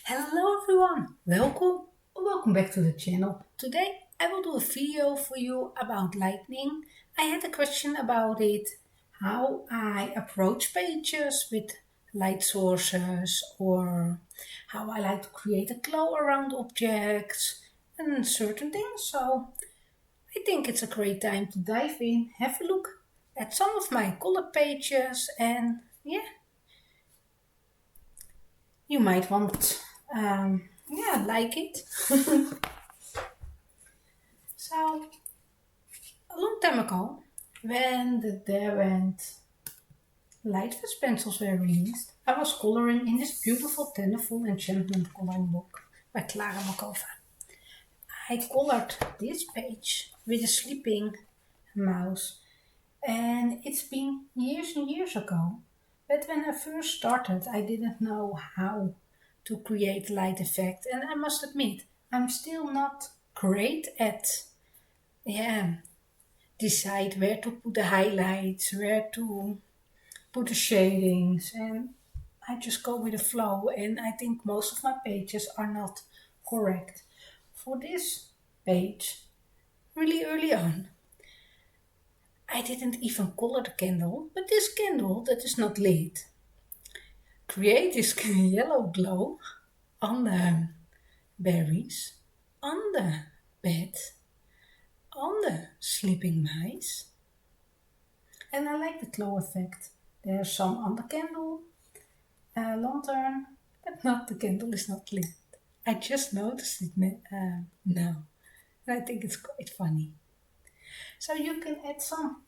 Hello everyone, welcome back to the channel. Today I will do a video for you about lightning. I had a question about it, how I approach pages with light sources or how I like to create a glow around objects and certain things. So I think it's a great time to dive in, have a look at some of my color pages and you might want like it. So, a long time ago, when the Derwent Lightfast pencils were released, I was coloring in this beautiful Tenderful Enchantment coloring book by Clara Makova. I colored this page with a sleeping mouse, and it's been years and years ago. But when I first started, I didn't know how to create light effect, and I must admit, I'm still not great at yeah decide where to put the highlights, where to put the shadings, and I just go with the flow. And I think most of my pages are not correct. For this page, really early on, I didn't even color the candle, but this candle that is not lit create this yellow glow on the berries, on the bed, on the sleeping mice. And I like the glow effect. There's some on the candle, lantern, but not the candle is not lit. I just noticed it now. And I think it's quite funny. So you can add some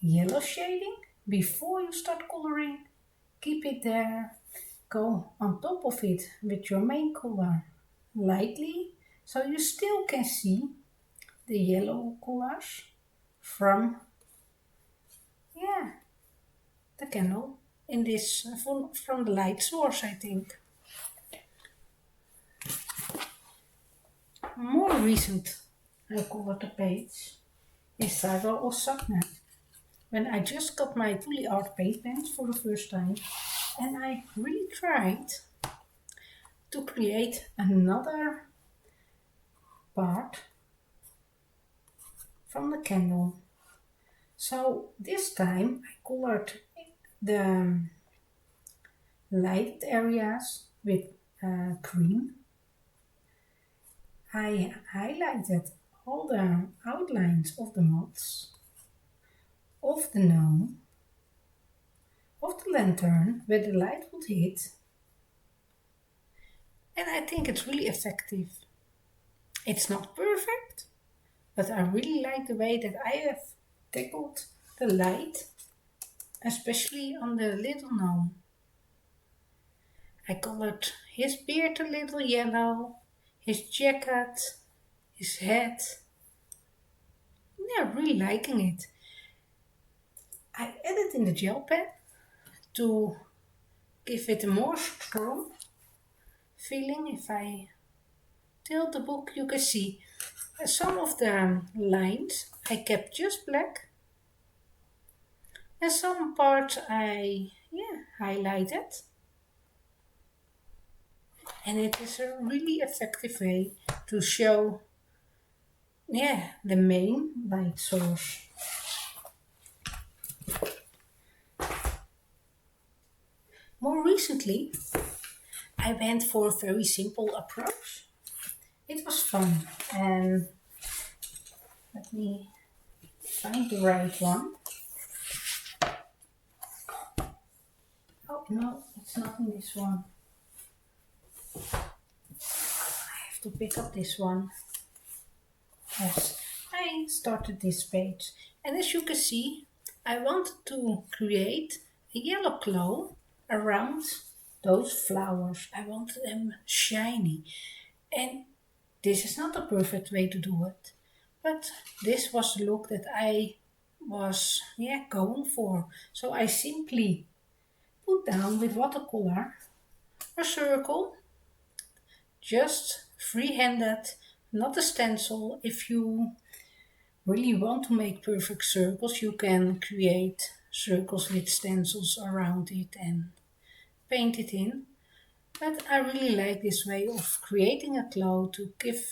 yellow shading before you start coloring. Keep it there. Go on top of it with your main color lightly, so you still can see the yellow colors from the candle in this from the light source, I think. More recent I colored the page is Saga or Sagna, when I just got my Tuli Art paint pens for the first time, and I really tried to create another part from the candle. So this time I colored the light areas with cream. I highlighted all the outlines of the moths, of the gnome, of the lantern where the light would hit, and I think it's really effective. It's not perfect, but I really like the way that I have tackled the light, especially on the little gnome. I colored his beard a little yellow, his jacket, his hat. Yeah, really liking it. I added in the gel pen to give it a more strong feeling. If I tilt the book, you can see some of the lines I kept just black, and some parts I highlighted. And it is a really effective way to show the main light source. More recently, I went for a very simple approach. It was fun, and let me find the right one. Oh no, it's not in this one. I have to pick up this one. Yes, I started this page, and as you can see, I wanted to create a yellow glow around those flowers. I wanted them shiny, and this is not a perfect way to do it, but this was the look that I was going for. So I simply put down with watercolor a circle, just free-handed, not a stencil. If you really want to make perfect circles, you can create circles with stencils around it and paint it in. But I really like this way of creating a cloud to give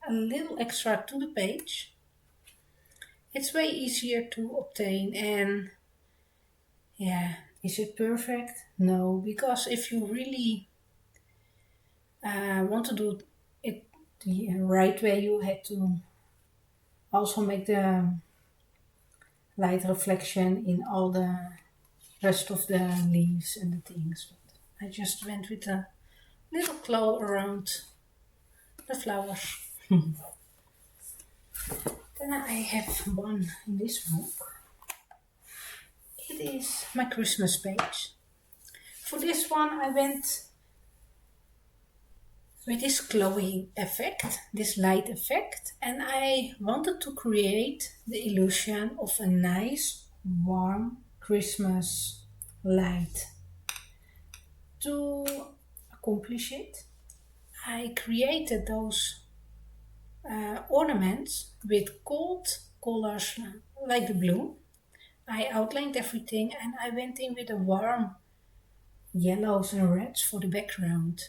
a little extra to the page. It's way easier to obtain, and yeah, is it perfect? No, because if you really want to do it the right way, you had to also make the light reflection in all the rest of the leaves and the things. But I just went with a little claw around the flowers. Then I have one in this book. It is my Christmas page. For this one I went with this glowing effect, this light effect, and I wanted to create the illusion of a nice warm Christmas light. To accomplish it, I created those ornaments with cold colors like the blue. I outlined everything and I went in with the warm yellows and reds for the background.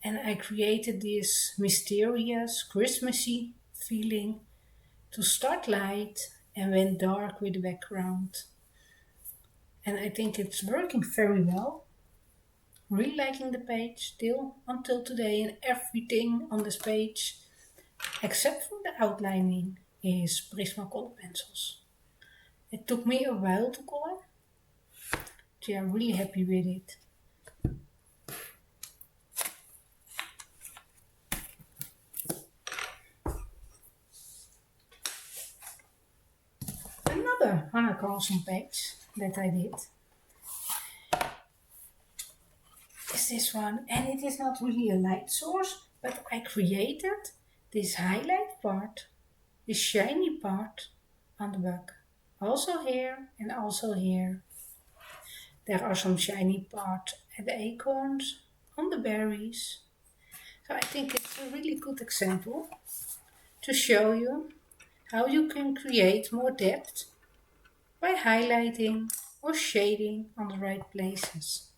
And I created this mysterious, Christmassy feeling to start light and went dark with the background. And I think it's working very well. Really liking the page still until today, and everything on this page, except for the outlining, is Prismacolor pencils. It took me a while to color, so I'm really happy with it. Another Hannah Carlson page that I did is this one, and it is not really a light source, but I created this highlight part, this shiny part on the back. Also here and also here. There are some shiny parts at the acorns, on the berries. So I think it's a really good example to show you how you can create more depth by highlighting or shading on the right places.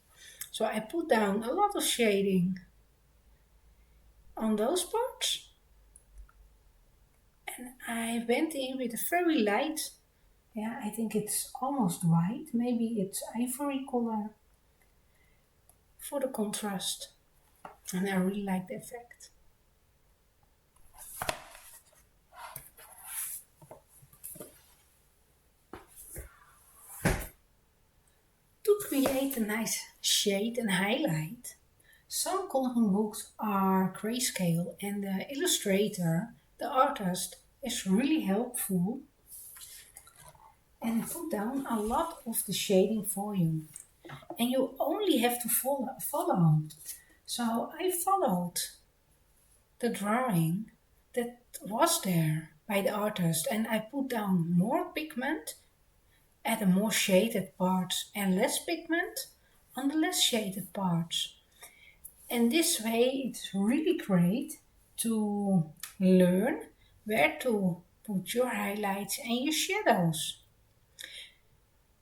So I put down a lot of shading on those parts, and I went in with a very light, yeah, I think it's almost white, maybe it's ivory color for the contrast, and I really like the effect. To create a nice shade and highlight, some coloring books are grayscale, and the illustrator, the artist, is really helpful and put down a lot of the shading for you. And you only have to follow. So I followed the drawing that was there by the artist, and I put down more pigment at the more shaded parts and less pigment on the less shaded parts. And this way it's really great to learn where to put your highlights and your shadows.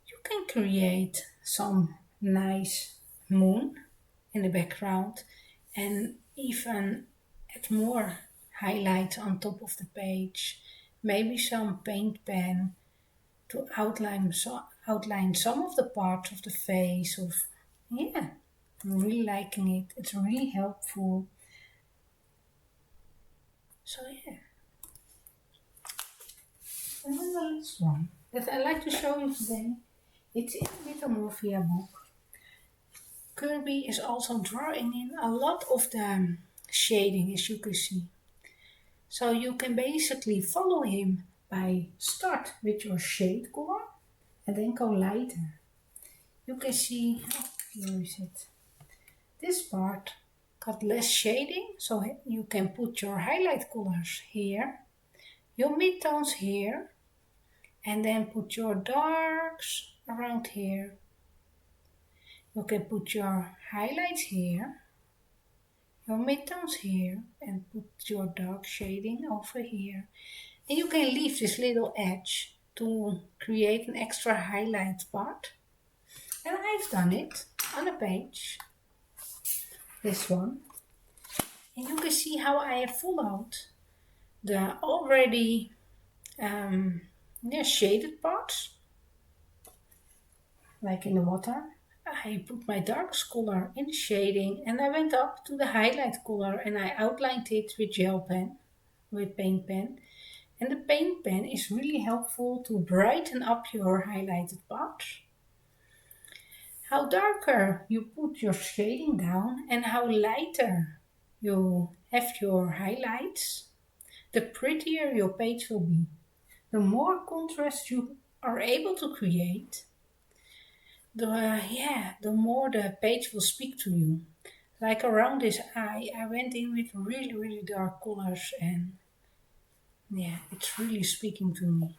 You can create some nice moon in the background and even add more highlights on top of the page. Maybe some paint pen to outline some of the parts of the face. Yeah, I'm really liking it. It's really helpful. So yeah. And then the last one that I like to show you today, it's in a Little Morphia book. Kirby is also drawing in a lot of the shading, as you can see. So you can basically follow him by start with your shade color and then go lighter. You can see, where is it? This part got less shading, so you can put your highlight colors here, your midtones here, and then put your darks around here. You can put your highlights here, your midtones here, and put your dark shading over here. And you can leave this little edge to create an extra highlight part. And I've done it on a page. this one. And you can see how I have followed the already shaded parts, like in the water. I put my darkest color in the shading and I went up to the highlight color and I outlined it with gel pen, with paint pen. And the paint pen is really helpful to brighten up your highlighted parts. How darker you put your shading down and how lighter you have your highlights, the prettier your page will be. The more contrast you are able to create, the more the page will speak to you. Like around this eye, I went in with really, really dark colors and yeah, it's really speaking to me.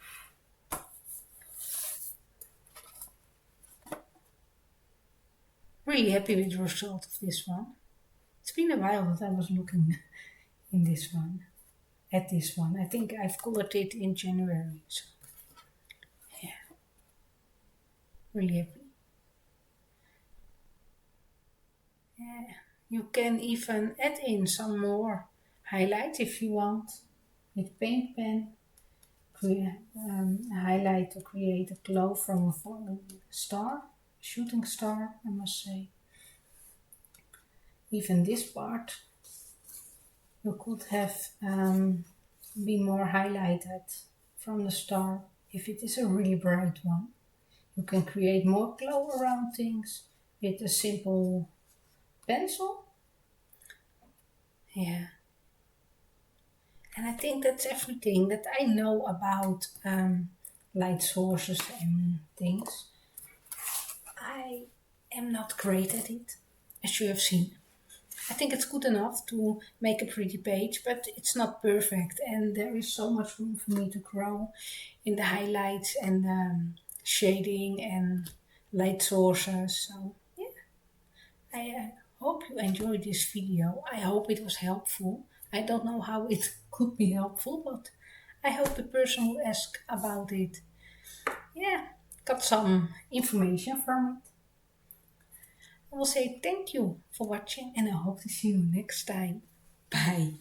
Really happy with the result of this one. It's been a while that I was looking in this one, at this one. I think I've colored it in January, so yeah, really happy. Yeah, you can even add in some more highlight if you want with paint pen. Highlight to create a glow from a falling star, shooting star, I must say. Even this part you could have be more highlighted from the star if it is a really bright one. You can create more glow around things with a simple pencil. Yeah. And I think that's everything that I know about light sources and things. I am not great at it, as you have seen. I think it's good enough to make a pretty page, but it's not perfect. And there is so much room for me to grow in the highlights and shading and light sources. So yeah, I hope you enjoyed this video. I hope it was helpful. I don't know how it could be helpful, but I hope the person who asked about it, yeah, got some information from it. I will say thank you for watching and I hope to see you next time. Bye.